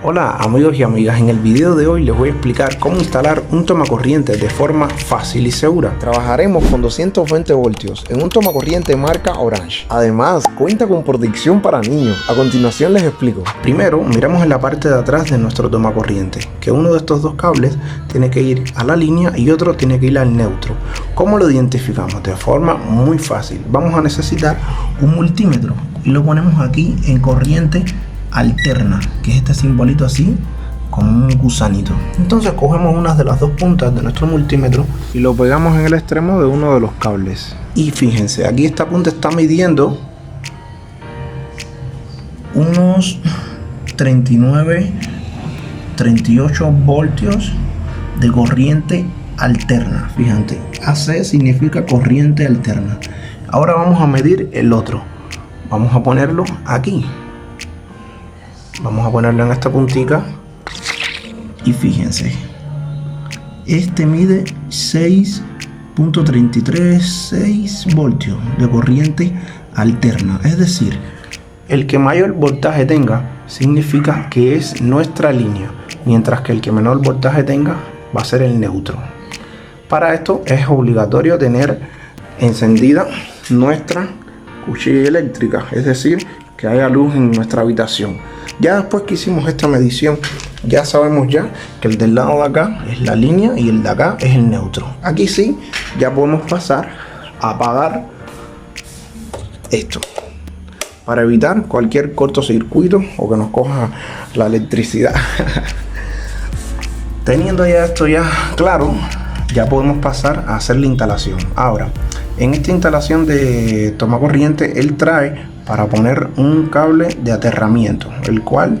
Hola amigos y amigas, en el video de hoy les voy a explicar cómo instalar un tomacorriente de forma fácil y segura. Trabajaremos con 220 voltios en un tomacorriente marca Orange. Además, cuenta con protección para niños. A continuación les explico. Primero, miramos en la parte de atrás de nuestro tomacorriente, que uno de estos dos cables tiene que ir a la línea y otro tiene que ir al neutro. ¿Cómo lo identificamos? De forma muy fácil. Vamos a necesitar un multímetro y lo ponemos aquí en corriente alterna, que es este simbolito así con un gusanito. Entonces cogemos una de las dos puntas de nuestro multímetro y lo pegamos en el extremo de uno de los cables. Y fíjense, aquí esta punta está midiendo unos 38 voltios de corriente alterna. Fíjate, AC significa corriente alterna. Ahora vamos a medir el otro. Vamos a ponerlo aquí. Vamos a ponerlo en esta puntica y fíjense, este mide 6.336 voltios de corriente alterna, es decir, el que mayor voltaje tenga significa que es nuestra línea, mientras que el que menor voltaje tenga va a ser el neutro. Para esto es obligatorio tener encendida nuestra cuchilla eléctrica, es decir, que haya luz en nuestra habitación. Ya después que hicimos esta medición, ya sabemos ya que el del lado de acá es la línea y el de acá es el neutro. Aquí sí, ya podemos pasar a apagar esto para evitar cualquier cortocircuito o que nos coja la electricidad. Teniendo ya esto ya claro, ya podemos pasar a hacer la instalación. Ahora, en esta instalación de tomacorriente, él trae para poner un cable de aterramiento, el cual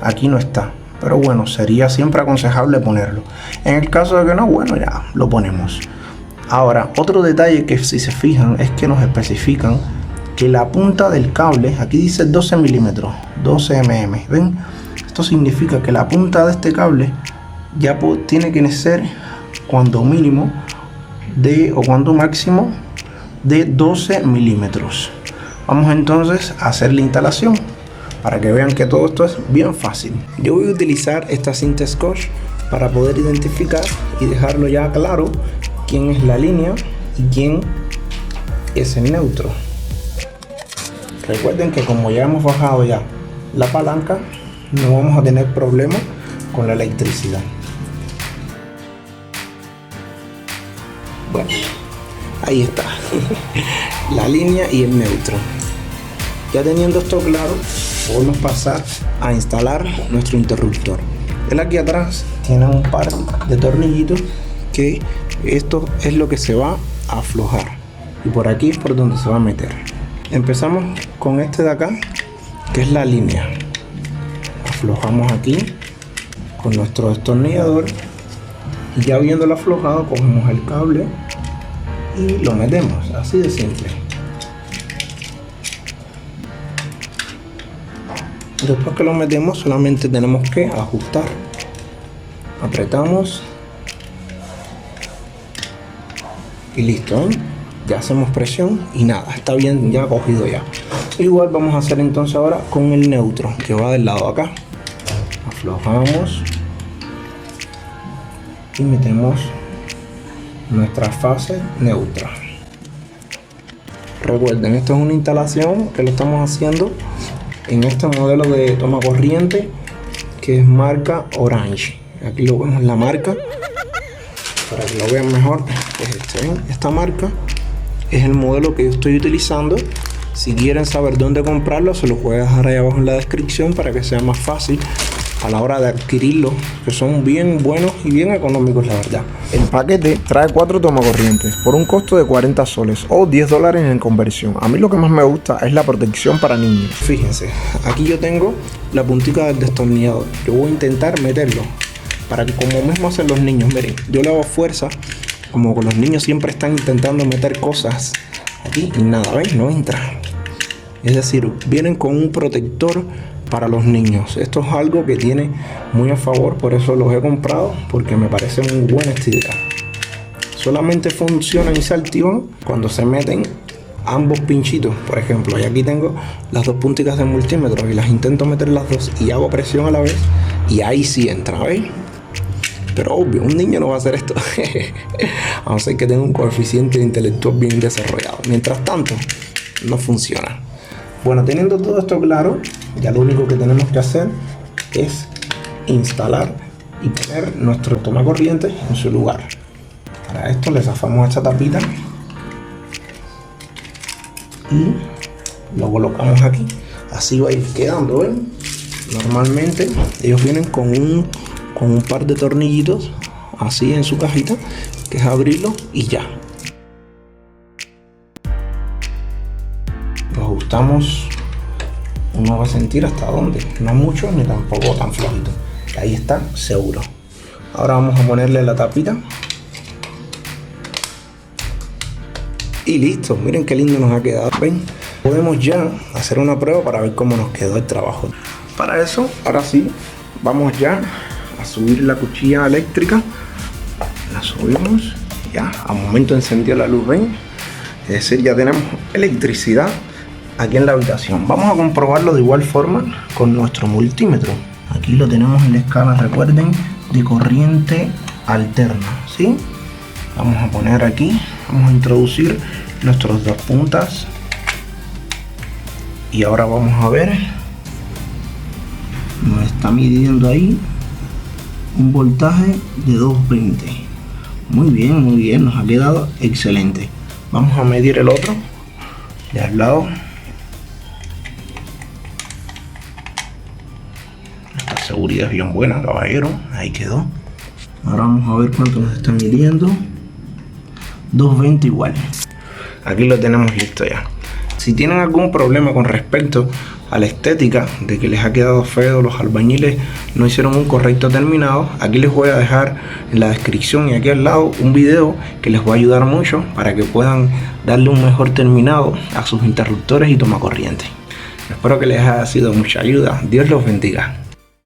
aquí no está, pero bueno, sería siempre aconsejable ponerlo. En el caso de que no, bueno, ya lo ponemos. Ahora, otro detalle que si se fijan es que nos especifican que la punta del cable, aquí dice 12 milímetros, 12 mm, ¿ven? Esto significa que la punta de este cable ya tiene que ser cuando mínimo o cuando máximo de 12 milímetros. Vamos entonces a hacer la instalación para que vean que todo esto es bien fácil. Yo voy a utilizar esta cinta Scotch para poder identificar y dejarlo ya claro quién es la línea y quién es el neutro. Recuerden que como ya hemos bajado ya la palanca, no vamos a tener problemas con la electricidad. Bueno, ahí está la línea y el neutro. Ya teniendo esto claro, podemos pasar a instalar nuestro interruptor. Él aquí atrás tiene un par de tornillitos que esto es lo que se va a aflojar y por aquí es por donde se va a meter. Empezamos con este de acá, que es la línea. Aflojamos aquí con nuestro destornillador y ya habiéndolo aflojado, cogemos el cable y lo metemos, así de simple. Después que lo metemos, solamente tenemos que ajustar. Apretamos y listo, ¿eh? Ya hacemos presión y nada, está bien ya cogido ya. Igual vamos a hacer entonces ahora con el neutro, que va del lado de acá. Aflojamos y metemos nuestra fase neutra. Recuerden, esto es una instalación que lo estamos haciendo en este modelo de tomacorriente que es marca Orange. Aquí lo vemos la marca para que lo vean mejor. Esta marca es el modelo que yo estoy utilizando. Si quieren saber dónde comprarlo, se los voy a dejar ahí abajo en la descripción para que sea más fácil a la hora de adquirirlo, que son bien buenos y bien económicos, la verdad. El paquete trae 4 tomacorrientes por un costo de 40 soles o $10 en conversión. A mí lo que más me gusta es la protección para niños. Fíjense, aquí yo tengo la puntica del destornillador. Yo voy a intentar meterlo para que, como mismo hacen los niños, miren, yo le hago fuerza, como que los niños siempre están intentando meter cosas aquí y nada, ¿ven? No entra. Es decir, vienen con un protector para los niños. Esto es algo que tiene muy a favor, por eso los he comprado, porque me parece muy buena esta idea. Solamente funcionan y se activan cuando se meten ambos pinchitos, por ejemplo. Y aquí tengo las dos punticas de multímetro y las intento meter las dos y hago presión a la vez. y ahí sí entra, ¿ves? Pero obvio, un niño no va a hacer esto. A no ser que tenga un coeficiente intelectual bien desarrollado. Mientras tanto, no funciona. Bueno, teniendo todo esto claro, ya lo único que tenemos que hacer es instalar y poner nuestro tomacorriente en su lugar. Para esto le zafamos esta tapita y lo colocamos aquí. Así va a ir quedando, ¿ven? Normalmente ellos vienen con un par de tornillitos así en su cajita, que es abrirlo y ya. Lo ajustamos, uno va a sentir hasta dónde, no mucho ni tampoco tan flojito. Ahí está, seguro. Ahora vamos a ponerle la tapita y listo. Miren qué lindo nos ha quedado. ¿Ven? Podemos ya hacer una prueba para ver cómo nos quedó el trabajo. Para eso, ahora sí, vamos ya a subir la cuchilla eléctrica. La subimos, ya, al momento encendió la luz, ¿ven? Es decir, ya tenemos electricidad aquí en la habitación. Vamos a comprobarlo de igual forma con nuestro multímetro. Aquí lo tenemos en la escala, recuerden, de corriente alterna, ¿sí? Vamos a poner aquí, vamos a introducir nuestros 2 puntas y ahora vamos a ver, nos está midiendo ahí un voltaje de 220. Muy bien, nos ha quedado excelente. Vamos a medir el otro de al lado. Esta seguridad es bien buena, caballero. Ahí quedó. Ahora vamos a ver cuánto nos está midiendo. 220 igual. Aquí lo tenemos listo ya. Si tienen algún problema con respecto a la estética, de que les ha quedado feo, los albañiles no hicieron un correcto terminado, aquí les voy a dejar en la descripción y aquí al lado un video que les va a ayudar mucho para que puedan darle un mejor terminado a sus interruptores y tomacorriente. Espero que les haya sido mucha ayuda. Dios los bendiga.